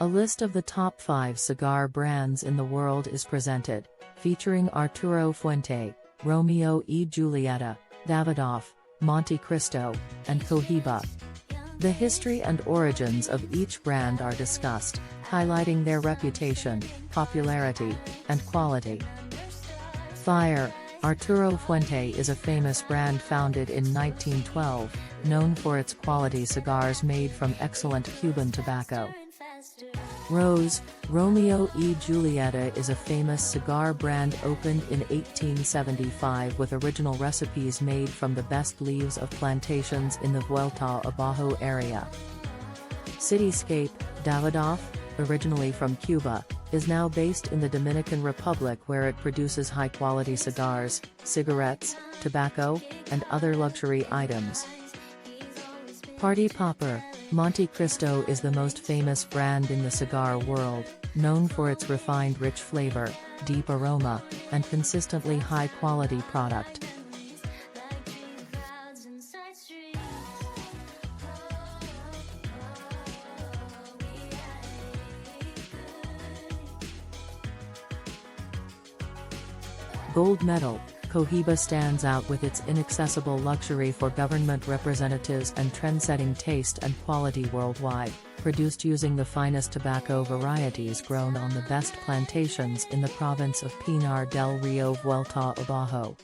A list of the top 5 cigar brands in the world is presented, featuring Arturo Fuente, Romeo y Julieta, Davidoff, Monte Cristo, and Cohiba. The history and origins of each brand are discussed, highlighting their reputation, popularity, and quality. Fire. Arturo Fuente is a famous brand founded in 1912, known for its quality cigars made from excellent Cuban tobacco. Rose. Romeo y Julieta is a famous cigar brand opened in 1875 with original recipes made from the best leaves of plantations in the Vuelta Abajo area. Cityscape. Davidoff, originally from Cuba, is now based in the Dominican Republic where it produces high-quality cigars, cigarettes, tobacco, and other luxury items. Party Popper. Monte Cristo is the most famous brand in the cigar world, known for its refined rich flavor, deep aroma, and consistently high-quality product. Gold medal. Cohiba stands out with its inaccessible luxury for government representatives and trend-setting taste and quality worldwide, produced using the finest tobacco varieties grown on the best plantations in the province of Pinar del Rio Vuelta Abajo.